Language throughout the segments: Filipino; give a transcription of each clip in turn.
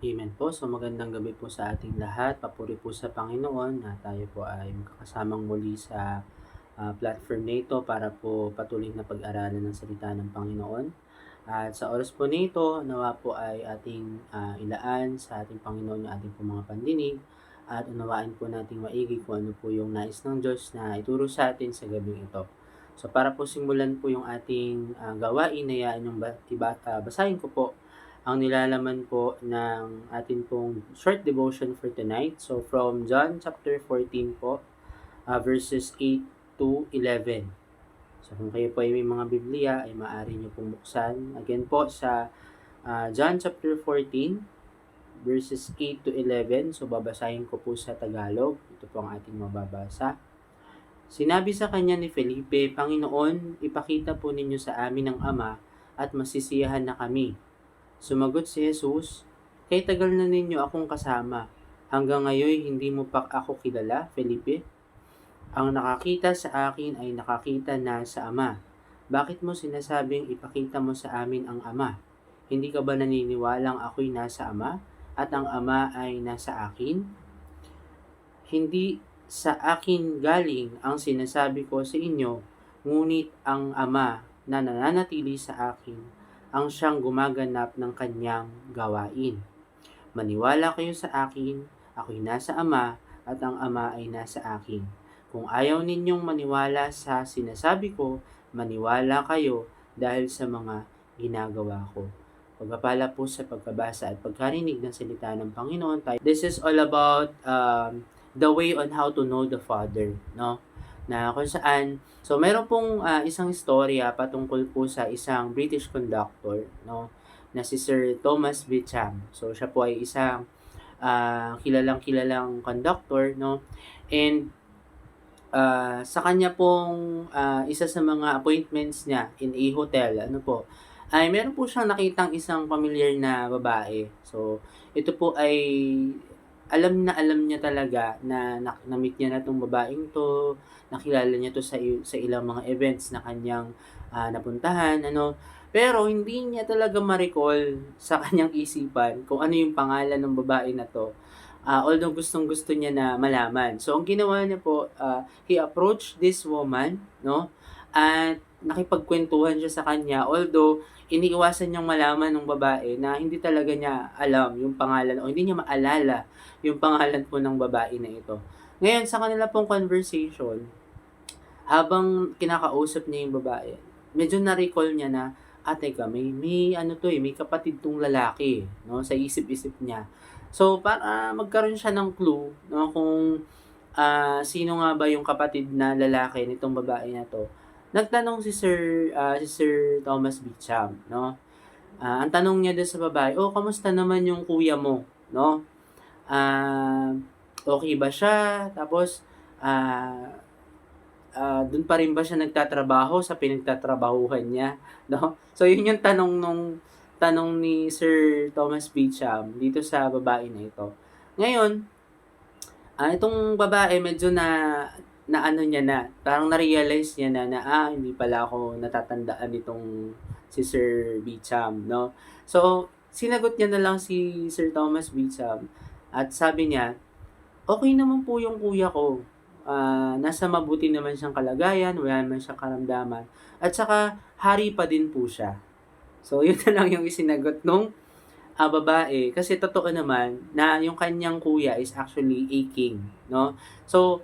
Amen po. So magandang gabi po sa ating lahat. Papuri po sa Panginoon na tayo po ay magkakasamang muli sa platform na ito para po patuloy na pag-aralan ng salita ng Panginoon. At sa oras po nito, nawa po ay ating ilaan sa ating Panginoon yung ating po mga pandinig at unawain po nating maigi kung ano po yung nais ng Diyos na ituro sa atin sa gabing ito. So para po simulan po yung ating gawain, hayaan yung basahin ko po ang nilalaman po ng atin pong short devotion for tonight. So from John chapter 14 po, verses 8 to 11. So kung kayo po ay may mga Biblia, ay maaari nyo pong buksan. Again po sa John chapter 14, verses 8 to 11. So babasahin ko po sa Tagalog. Ito po ang ating mababasa. Sinabi sa kanya ni Felipe, Panginoon, ipakita po ninyo sa amin ang Ama at masisiyahan na kami. Sumagot si Jesus, kay tagal na ninyo akong kasama. Hanggang ngayon hindi mo pa ako kilala, Felipe? Ang nakakita sa akin ay nakakita na sa Ama. Bakit mo sinasabing ipakita mo sa amin ang Ama? Hindi ka ba naniniwalang ako'y nasa Ama at ang Ama ay nasa akin? Hindi sa akin galing ang sinasabi ko sa inyo, ngunit ang Ama na nananatili sa akin ang siyang gumaganap ng kanyang gawain. Maniwala kayo sa akin, ako'y nasa Ama at ang Ama ay nasa akin. Kung ayaw ninyong maniwala sa sinasabi ko, maniwala kayo dahil sa mga ginagawa ko. Pagpapala po sa pagkabasa at pagkarinig ng salita ng Panginoon. This is all about the way on how to know the Father, no? Na kung saan, so meron pong isang istorya patungkol po sa isang British conductor, no, na si Sir Thomas Beecham. So siya po ay isang kilalang conductor, no, and sa kanya pong isa sa mga appointments niya in a hotel, ano po, ay meron po siyang nakitang isang familiar na babae. So ito po ay alam niya talaga na na-meet niya na 'tong babaeng 'to, nakilala niya 'to sa ilang mga events na kanyang napuntahan, ano. Pero hindi niya talaga ma-recall sa kanyang isipan kung ano yung pangalan ng babae na 'to, although gustong-gusto niya na malaman. So ang ginawa niya po, he approached this woman, 'no, at nakipagkuwentuhan siya sa kanya, although iniiwasan niyang malaman ng babae na hindi talaga niya alam yung pangalan o hindi niya maalala yung pangalan po ng babae na ito. Ngayon sa kanila pong conversation, habang kinakausap niya yung babae, medyo na-recall niya na, teka, may ano 'to, may kapatid 'tong lalaki, 'no, sa isip-isip niya. So, para magkaroon siya ng clue, 'no, kung sino nga ba yung kapatid na lalaki nitong babae na 'to, nagtanong si Sir Thomas Beecham, 'no. Ang tanong niya dun sa babae, "Oh, kamusta naman yung kuya mo?" 'No. Ah, Okey ba siya? Tapos, ah dun pa rin ba siya nagtatrabaho sa pinagtatrabahuhan niya, 'no? So yun yung tanong ni Sir Thomas Beecham dito sa babae na ito. Ngayon, itong babae medyo na-ano niya na, parang na-realize niya na, hindi pala ako natatandaan nitong si Sir Beecham, 'no? So, sinagot niya na lang si Sir Thomas Beecham at sabi niya, "Okey naman po yung kuya ko. Nasa mabuti naman siyang kalagayan, wala naman siyang karamdaman, at saka hari pa din po siya." So, yun na lang yung isinagot nung babae, kasi totoo naman na yung kanyang kuya is actually a king, 'no. So,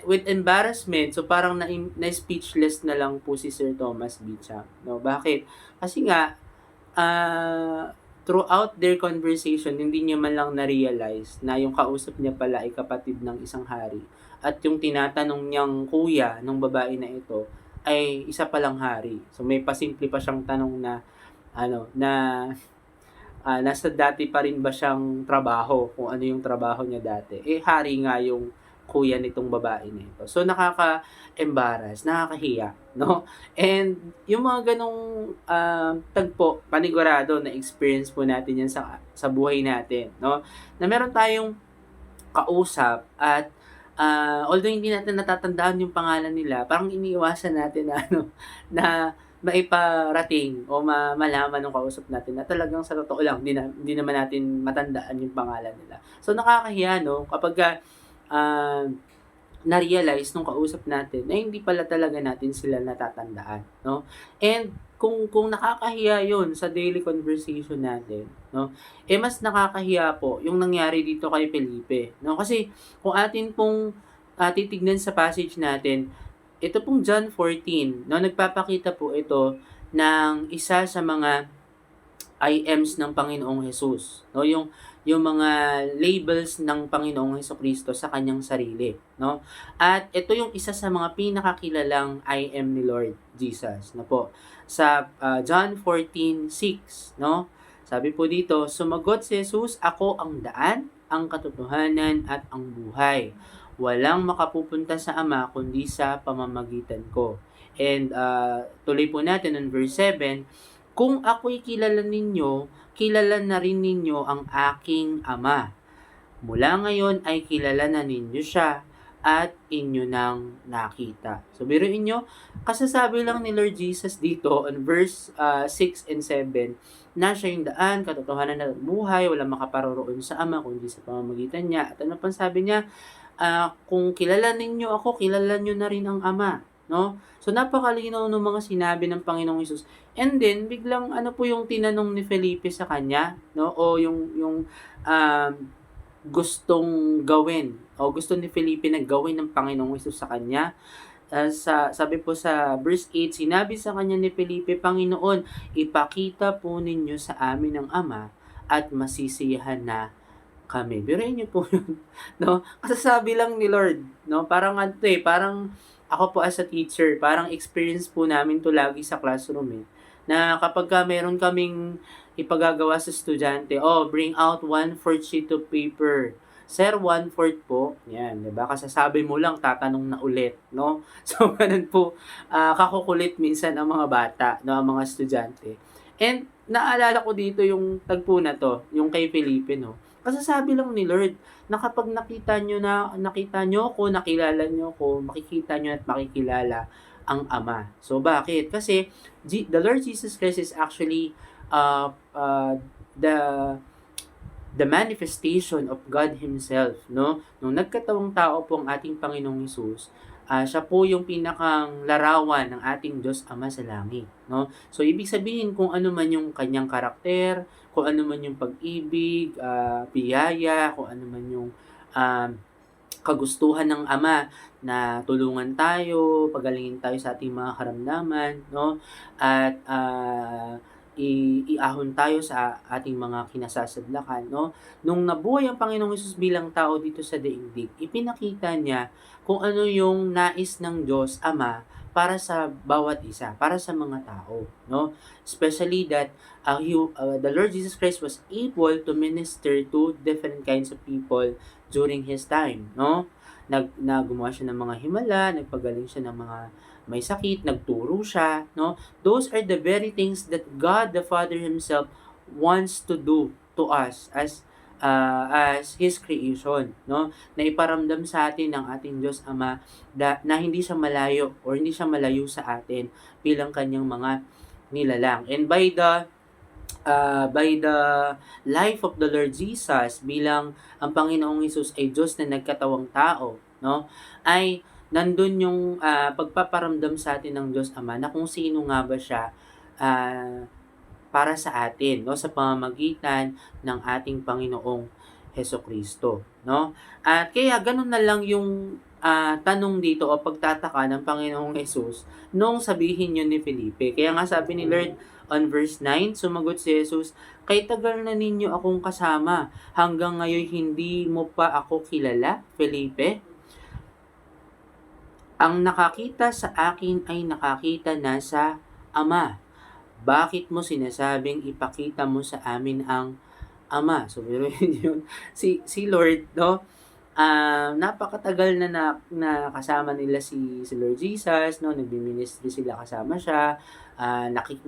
with embarrassment, so parang na-speechless na lang po si Sir Thomas Beecham, 'no. Bakit? Kasi nga, throughout their conversation, hindi niya man lang na-realize na yung kausap niya pala ay kapatid ng isang hari at yung tinatanong niyang kuya nung babae na ito ay isa palang hari. So, may pasimple pa siyang tanong na ano, na nasa dati pa rin ba siyang trabaho, kung ano yung trabaho niya dati. Eh, hari nga yung kuya nitong babae na ito. So, nakaka-embarrass, nakakahiya, 'no? And yung mga gano'ng tagpo, panigurado na-experience po natin 'yan sa buhay natin, 'no? Na meron tayong kausap at, although hindi natin natatandaan yung pangalan nila, parang iniiwasan natin na ano, na maiparating o malaman ng kausap natin na talagang sa totoo lang hindi naman natin matandaan yung pangalan nila. So nakakahiya 'no kapagka, ah, na-realize nung kausap natin na hindi pala talaga natin sila natatandaan 'no. And kung nakakahiya yun sa daily conversation natin 'no, mas nakakahiya po yung nangyari dito kay Felipe 'no. Kasi kung atin pong, titignan sa passage natin, ito pong John 14 'no, nagpapakita po ito ng isa sa mga I ams ng Panginoong Hesus 'no, yung mga labels ng Panginoong Hesukristo sa kanyang sarili 'no. At ito yung isa sa mga pinakakilalang I am ni Lord Jesus na po. Sa, John 14:6 'no, sabi po dito, sumagot si Jesus, "Ako ang daan, ang katotohanan at ang buhay. Walang makapupunta sa Ama kundi sa pamamagitan ko." And, tuloy po natin on verse 7, kung ako'y kilala ninyo, kilala na rin ninyo ang aking Ama. Mula ngayon ay kilala na ninyo siya at inyo nang nakita. So, biruin nyo, kasasabi lang ni Lord Jesus dito on verse 6 and 7, na siya yung daan, katotohanan at buhay, walang makaparoroon sa Ama kundi sa pamamagitan niya. At ano pang sabi niya, kung kilala ninyo ako, kilala nyo na rin ang Ama. No? So, napakalinaw ng mga sinabi ng Panginoong Hesus. And then, biglang ano po yung tinanong ni Felipe sa kanya, no? O yung um, gustong gawin, o gusto ni Felipe na gawin ng Panginoong Hesus sa kanya. Sabi po sa verse 8, sinabi sa kanya ni Felipe, Panginoon, ipakita po ninyo sa amin ang Ama at masisiyahan na kami. Biruin niyo po yun, no? Kasasabi lang ni Lord, no? Parang parang ako po as a teacher, parang experience po namin to lagi sa classroom na kapagka meron kaming ipagagawa sa estudyante, bring out 1/4 sheet of paper. Sir, 1/4 po. Yan, 'di ba? Kasasabi mo lang, tatanong na ulit, no? So, ganun po, kakukulit minsan ang mga bata, no, ang mga estudyante. And naalala ko dito yung tagpo na to, yung kay Felipe, no? Kasasabi lang ni Lord na kapag nakita nyo ko, nakilala nyo ko, makikita nyo at makikilala ang Ama. So, bakit? Kasi the Lord Jesus Christ is actually the the manifestation of God Himself, no? Nung nagkatawang tao po ang ating Panginoong Hesus, siya po yung pinakang larawan ng ating Diyos Ama sa langit, no? So, ibig sabihin kung ano man yung kanyang karakter, kung ano man yung pag-ibig, biyaya, kung ano man yung kagustuhan ng Ama na tulungan tayo, pagalingin tayo sa ating mga karamdaman, no? At iahon tayo sa ating mga kinasasadlakan, no? Nung nabuhay ang Panginoong Hesus bilang tao dito sa daigdig, ipinakita niya kung ano yung nais ng Diyos Ama para sa bawat isa, para sa mga tao, no? Especially that the Lord Jesus Christ was able to minister to different kinds of people during His time, no? Gumawa siya ng mga himala, nagpagaling siya ng mga may sakit, nagturo siya, no? Those are the very things that God the Father Himself wants to do to us as His creation, no? Na iparamdam sa atin ng ating Diyos Ama na hindi siya malayo or hindi siya malayo sa atin bilang kanyang mga nilalang. And by the life of the Lord Jesus bilang ang Panginoong Hesus ay Diyos na nagkatawang tao, no? Ay nandun yung pagpaparamdam sa atin ng Diyos Ama na kung sino nga ba siya para sa atin, no, sa pamamagitan ng ating Panginoong Hesukristo, no? At kaya ganun na lang yung tanong dito o pagtataka ng Panginoong Hesus nung sabihin yun ni Felipe. Kaya nga sabi ni Lord on verse 9, sumagot si Jesus, kay tagal na ninyo akong kasama, hanggang ngayon hindi mo pa ako kilala, Felipe? Ang nakakita sa akin ay nakakita na sa Ama. Bakit mo sinasabing ipakita mo sa amin ang Ama? So, yun, si Lord, no? Napakatagal na kasama nila si Lord Jesus, no? Nagbi-ministry sila kasama siya.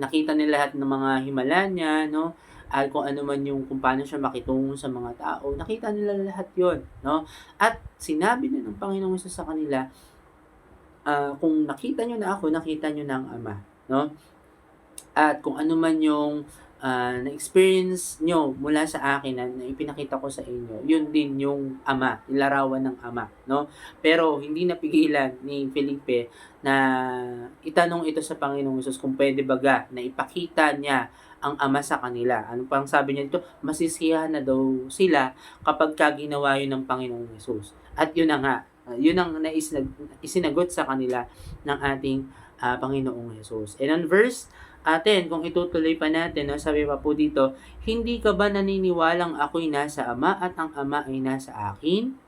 Nakita nila lahat ng mga himala niya, no? At kung ano man kung paano siya makitungo sa mga tao, nakita nila lahat yon, no? At sinabi na ng Panginoong Hesus sa kanila, kung nakita nyo na ako, nakita nyo na ang Ama, no? at kung ano man yung na-experience nyo mula sa akin na ipinakita ko sa inyo, yun din yung Ama, yung larawan ng Ama, no? Pero hindi napigilan ni Felipe na itanong ito sa Panginoong Hesus kung pwede baga na ipakita niya ang Ama sa kanila. Ano pang sabi niya dito? Masisiyahan na daw sila kapag ginawa yun ng Panginoong Hesus. At yun na nga, yun ang isinagot sa kanila ng ating Panginoong Hesus. And on verse 10, kung itutuloy pa natin, no, sabi pa po dito, hindi ka ba naniniwalang ako'y nasa Ama at ang Ama ay nasa akin?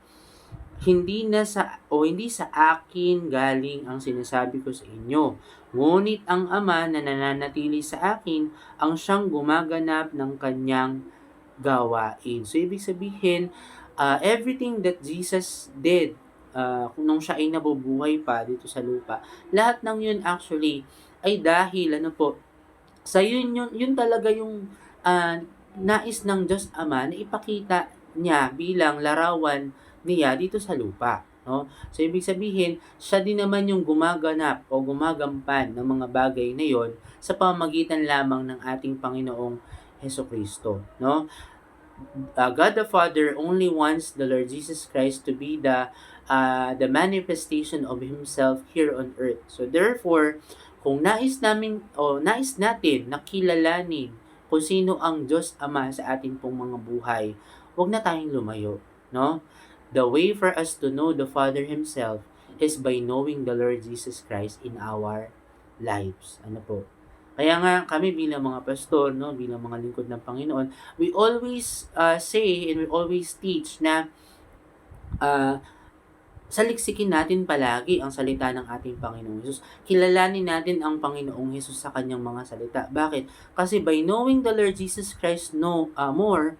Hindi sa akin galing ang sinasabi ko sa inyo. Ngunit ang Ama na nananatili sa akin ang siyang gumaganap ng kanyang gawain. So, ibig sabihin, everything that Jesus did nung siya ay nabubuhay pa dito sa lupa, lahat ng yun actually ay dahil sa yun talaga yung nais ng Diyos Ama na ipakita niya bilang larawan niya dito sa lupa, no? So ibig sabihin, siya din naman yung gumaganap o gumagampan ng mga bagay na yon sa pamamagitan lamang ng ating Panginoong Hesukristo, no? God the Father only wants the Lord Jesus Christ to be the manifestation of Himself here on earth. So therefore, kung nais natin na kilalanin kung sino ang Diyos Ama sa ating pong mga buhay, huwag na tayong lumayo, no? The way for us to know the Father Himself is by knowing the Lord Jesus Christ in our lives. Ano po? Kaya nga kami bilang mga pastor, no, bilang mga lingkod ng Panginoon, we always say and we always teach na uh, saliksikin natin palagi ang salita ng ating Panginoong Hesus. Kilalanin natin ang Panginoong Hesus sa kanyang mga salita. Bakit? Kasi by knowing the Lord Jesus Christ more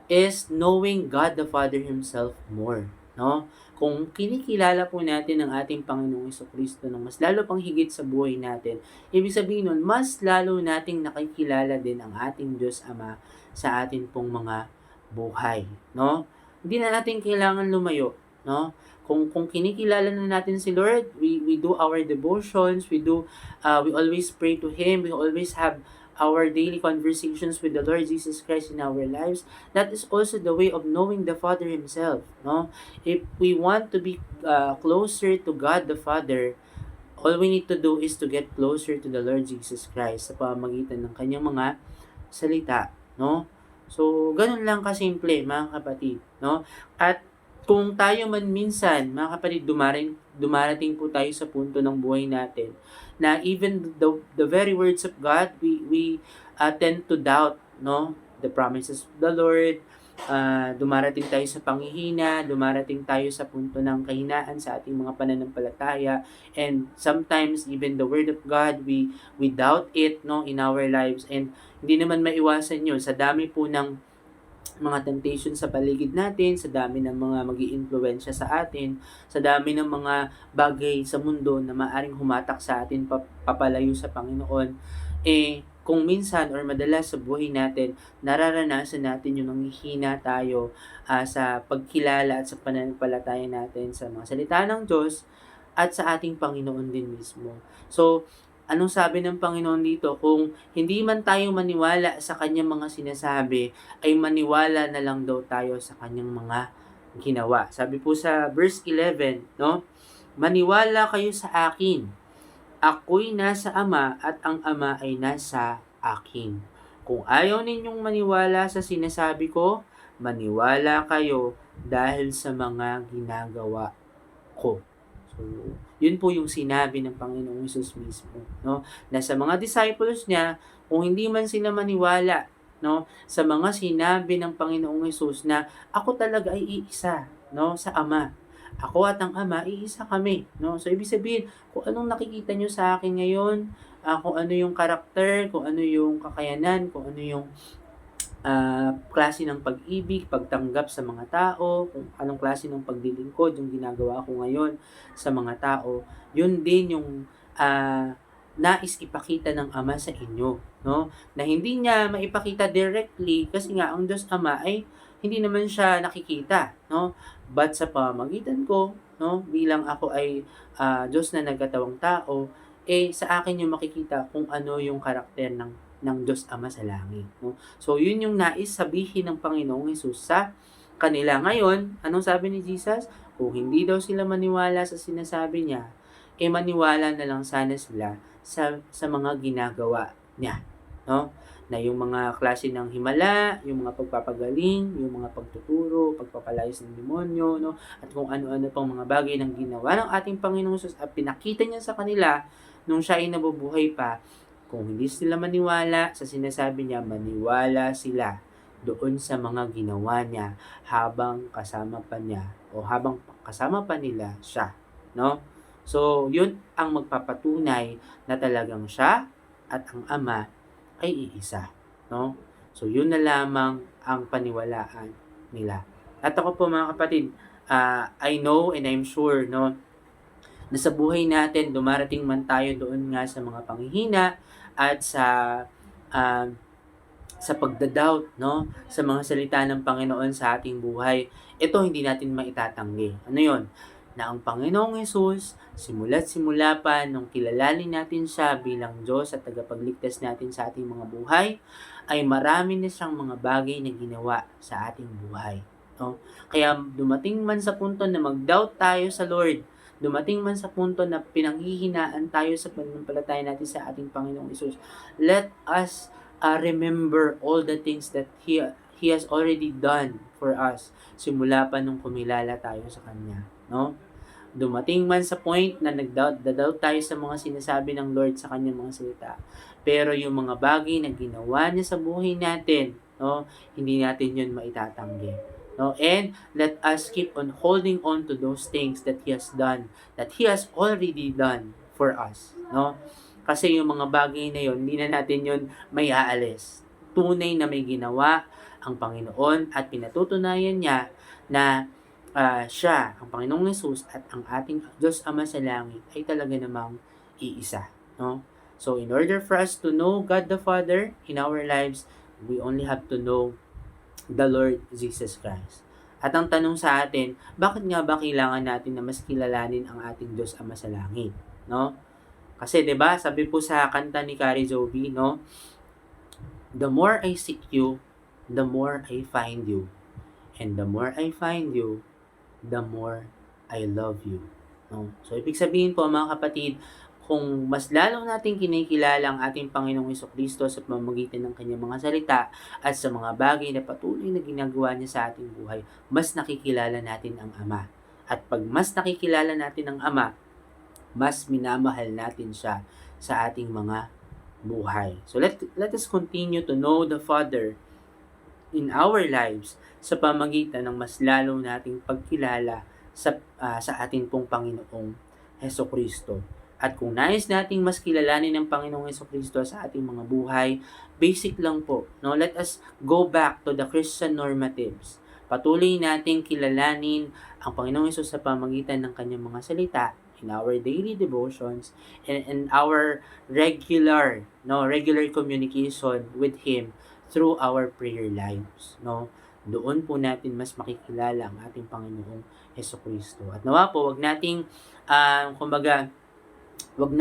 is knowing God the Father Himself more. No? Kung kinikilala po natin ang ating Panginoong Hesukristo ng mas lalo pang higit sa buhay natin, ibig sabihin nun, mas lalo nating nakikilala din ang ating Diyos Ama sa atin pong mga buhay. No? Hindi na natin kailangan lumayo. No? Kung kinikilala na natin si Lord, we do our devotions, we always pray to Him, we always have our daily conversations with the Lord Jesus Christ in our lives. That is also the way of knowing the Father Himself. No? If we want to be closer to God the Father, all we need to do is to get closer to the Lord Jesus Christ sa pamamagitan ng kanyang mga salita. No? So, ganun lang kasimple, mga kapatid. No? At kung tayo man minsan, mga kapatid, dumarating po tayo sa punto ng buhay natin na even the very words of God, we tend to doubt, no, the promises of the Lord. Dumarating tayo sa panghihina, dumarating tayo sa punto ng kahinaan sa ating mga pananampalataya, and sometimes even the word of God, we doubt it, no, in our lives. And hindi naman maiwasan yun sa dami po ng mga temptation sa paligid natin, sa dami ng mga magi-impluwensya sa atin, sa dami ng mga bagay sa mundo na maaring humatak sa atin papalayo sa Panginoon, kung minsan or madalas sa buhay natin, nararanasan natin yung nanghihina tayo sa pagkilala at sa pananampalataya natin sa mga salita ng Diyos at sa ating Panginoon din mismo. So, anong sabi ng Panginoon dito? Kung hindi man tayo maniwala sa kanyang mga sinasabi, ay maniwala na lang daw tayo sa kanyang mga ginawa. Sabi po sa verse 11, no? Maniwala kayo sa akin. Ako'y nasa Ama at ang Ama ay nasa akin. Kung ayaw ninyong maniwala sa sinasabi ko, maniwala kayo dahil sa mga ginagawa ko. So, yun po yung sinabi ng Panginoong Hesus mismo, no? Na sa mga disciples niya, kung hindi man sila maniwala, no, sa mga sinabi ng Panginoong Hesus na ako talaga ay iisa, no, sa Ama. Ako at ang Ama, iisa kami, no? So, ibig sabihin, kung anong nakikita nyo sa akin ngayon, kung ano yung karakter, kung ano yung kakayanan, kung ano yung klase ng pag-ibig, pagtanggap sa mga tao, kung anong klase ng paglilingkod yung ginagawa ko ngayon sa mga tao, yun din yung nais ipakita ng Ama sa inyo, no? Na hindi niya maipakita directly kasi nga ang Diyos Ama ay hindi naman siya nakikita, no? But sa pamamagitan ko, no, bilang ako ay Diyos na nagkatawang tao, sa akin yung makikita kung ano yung karakter ng Diyos Ama sa langit, no? So, yun yung nais sabihin ng Panginoong Hesus sa kanila. Ngayon, anong sabi ni Jesus? Kung hindi daw sila maniwala sa sinasabi niya, maniwala na lang sana sila sa mga ginagawa niya, no? Na yung mga klase ng himala, yung mga pagpapagaling, yung mga pagtuturo, pagpapalayas ng demonyo, no? At kung ano-ano pang mga bagay ng ginawa ng ating Panginoong Hesus at pinakita niya sa kanila nung siya ay nabubuhay pa. Kung hindi sila maniwala sa sinasabi niya, maniwala sila doon sa mga ginawa niya habang kasama pa niya o habang kasama pa nila siya, no? So, yun ang magpapatunay na talagang siya at ang Ama ay iisa, no? So, yun na lamang ang paniwalaan nila. At ako po mga kapatid, I know and I'm sure, no, na sa buhay natin, dumarating man tayo doon nga sa mga panghihina at uh, sa pagda-doubt, no, sa mga salita ng Panginoon sa ating buhay. Ito hindi natin maitatanggi. Ano yon? Na ang Panginoong Hesus, simula't simula pa nung kilalanin natin siya bilang Diyos at tagapagligtas natin sa ating mga buhay, ay marami na siyang mga bagay na ginawa sa ating buhay. No? Kaya dumating man sa punto na mag-doubt tayo sa Lord, dumating man sa punto na pinanghihinaan tayo sa pananampalataya natin sa ating Panginoong Hesus, let us remember all the things that He has already done for us simula pa nung kumilala tayo sa Kanya, no? Dumating man sa point na nagdadoubt tayo sa mga sinasabi ng Lord sa Kanyang mga salita. Pero yung mga bagay na ginawa niya sa buhay natin, no, hindi natin yun maitatanggi. No? And let us keep on holding on to those things that He has done, that He has already done for us. No? Kasi yung mga bagay na yun, hindi na natin yun may aalis. Tunay na may ginawa ang Panginoon at pinatutunayan niya na siya, ang Panginoong Hesus at ang ating Diyos Ama sa langit ay talaga namang iisa. No? So, in order for us to know God the Father in our lives, we only have to know the Lord Jesus Christ. At ang tanong sa atin, bakit nga ba kailangan natin na mas kilalanin ang ating Diyos Ama sa langit? No? Kasi 'di ba, sabi po sa kanta ni Carrie Joby, no? The more I seek you, the more I find you. And the more I find you, the more I love you. No? So, ibig sabihin po mga kapatid, kung mas lalo nating kinikilala ang ating Panginoong Hesukristo sa pamamagitan ng kanyang mga salita at sa mga bagay na patuloy na ginagawa niya sa ating buhay, mas nakikilala natin ang Ama. At pag mas nakikilala natin ang Ama, mas minamahal natin siya sa ating mga buhay. So let us continue to know the Father in our lives sa pamagitan ng mas lalo nating pagkilala sa ating pong Panginoong Hesukristo. At kung nais nating mas kilalanin ng Panginoong Hesukristo sa ating mga buhay, basic lang po. No? Let us go back to the Christian normatives. Patuloy nating kilalanin ang Panginoong Hesus sa pamagitan ng kanyang mga salita in our daily devotions and our regular communication with Him through our prayer lives, no? Doon po natin mas makikilala ang ating Panginoong Hesukristo. At nawa po, wag nating wag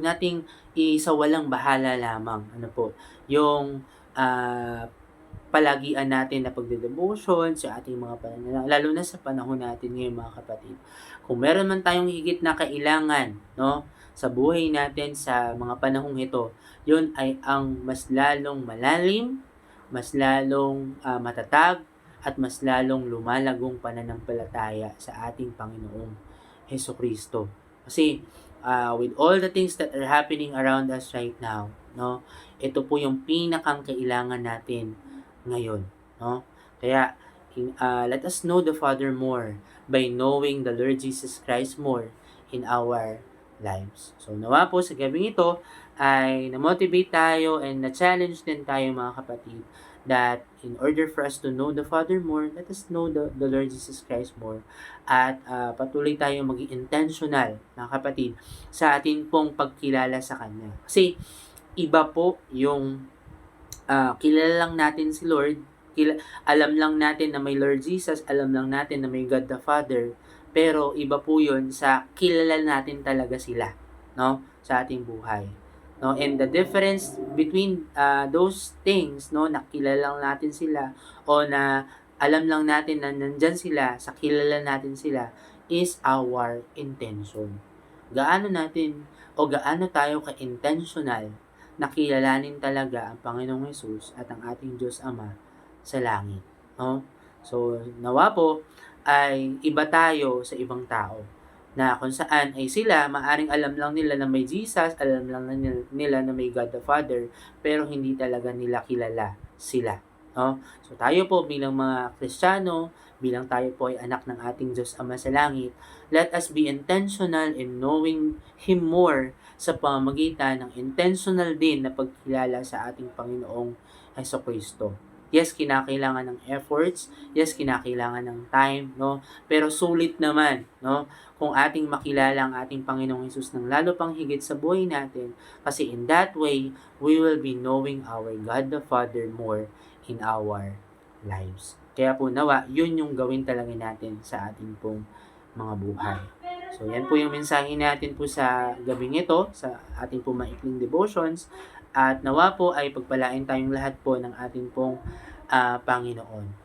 nating isawalang bahala lamang, ano po, yung palagian natin na pagde-devotion sa ating mga pananalangin, lalo na sa panahon natin ngayon mga kapatid. Kung meron man tayong higit na kailangan, no, sa buhay natin sa mga panahong ito, yun ay ang mas lalong malalim, mas lalong matatag, at mas lalong lumalagong pananampalataya sa ating Panginoong Hesukristo. Kasi with all the things that are happening around us right now, no, ito po yung pinakang kailangan natin ngayon, no? Kaya let us know the Father more by knowing the Lord Jesus Christ more in our lives. So nawa po sa gabing ito ay na-motivate tayo and na-challenge din tayo mga kapatid that in order for us to know the Father more, let us know the Lord Jesus Christ more at patuloy tayo maging intentional mga kapatid sa ating pong pagkilala sa Kanya. Kasi iba po yung kilala lang natin si Lord, alam lang natin na may Lord Jesus, alam lang natin na may God the Father, pero iba po 'yun sa kilala natin talaga sila, 'no, sa ating buhay, 'no? And the difference between, those things, 'no, na kilala lang natin sila o na alam lang natin na nandiyan sila, sa kilala natin sila, is our intention. Gaano natin o gaano tayo ka-intentional na kilalanin talaga ang Panginoong Hesus at ang ating Diyos Ama sa langit, 'no? So, nawa po ay iba tayo sa ibang tao, na kung saan ay sila maaring alam lang nila na may Jesus, alam lang nila na may God the Father, pero hindi talaga nila kilala sila, 'no? So, tayo po bilang mga Kristiyano, bilang tayo po ay anak ng ating Diyos Ama sa langit, let us be intentional in knowing Him more sa pamamagitan ng intentional din na pagkilala sa ating Panginoong Hesukristo. Yes, kinakailangan ng efforts, yes, kinakailangan ng time, 'no? Pero sulit naman, 'no, kung ating makilala ang ating Panginoong Hesus ng lalo pang higit sa buhay natin, kasi in that way, we will be knowing our God the Father more in our lives. Kaya po nawa, yun yung gawin talaga natin sa ating pong mga buhay. So, yan po yung mensahe natin po sa gabing ito, sa ating po maikling devotions. At nawa po ay pagpalain tayong lahat po ng ating pong Panginoon.